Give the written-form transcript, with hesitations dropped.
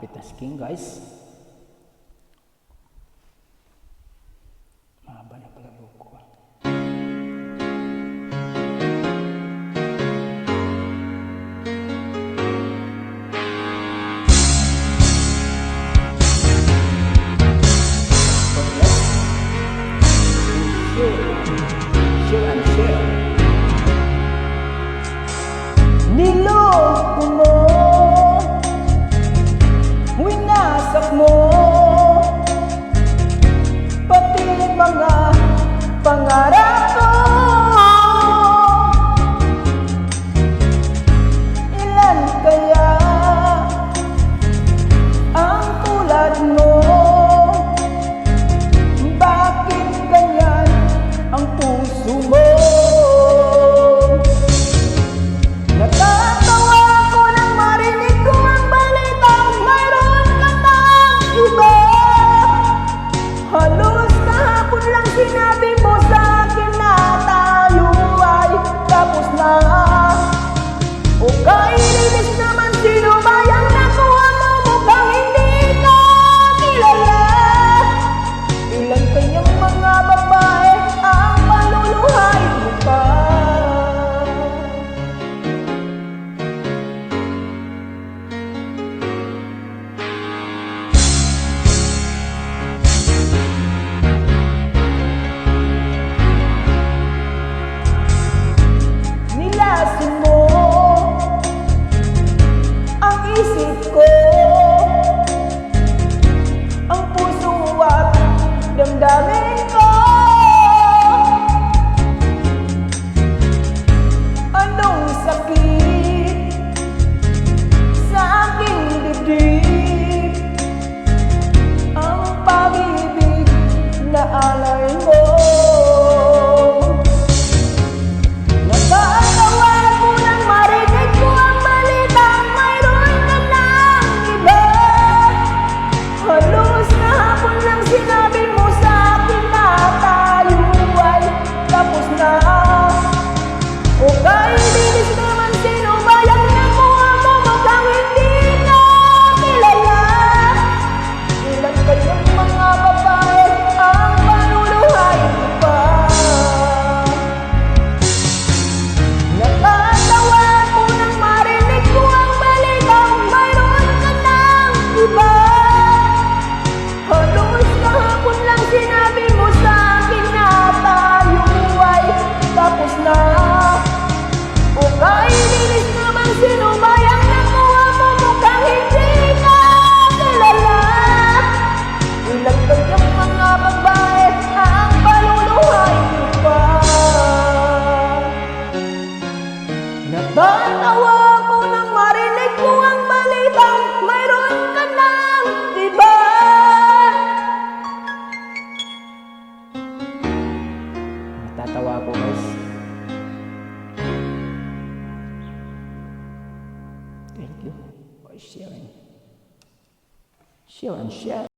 multitasking guys. Mahaba na pala buko. Share and share. Niloko mo, winasak mo, pati mga pangarap ko. Ilan kaya ang tulad mo? Bakit ganyan ang puso mo? Sinabi mo sa akin na tayo ay tapos na. O kailinis naman, sino ba yung nakuha mo? Mukhang hindi ka kilala. Ilan kayang mga babae ang paluluhay mo pa? Nilasin mo ang isip ko, ang puso at damdamin ko. Anong sakit sa aking dibdib, ang pag-ibig na alay mo. Sinabi mo sa akin na tayo ay tapos na. O kailinis naman, sino ba yung nakuha mo? Mukhang hindi na kilala. Ilan kayang mga babae ang panuluhay mo pa? Nakatawa ko nang marinig ko ang balitang mayroon ka ng iba. Sinabi mo sa akin na tayo ay tapos na. O kailinis naman, sino ba yung nakuha mo? Mukhang hindi ka kilala. Ilan kayang mga babae ang paluluhay mo pa? Natatawa ko nang marinig ko ang balitang mayroon ka ng iba. Natatawa ko guys. Thank you for sharing. Share and share.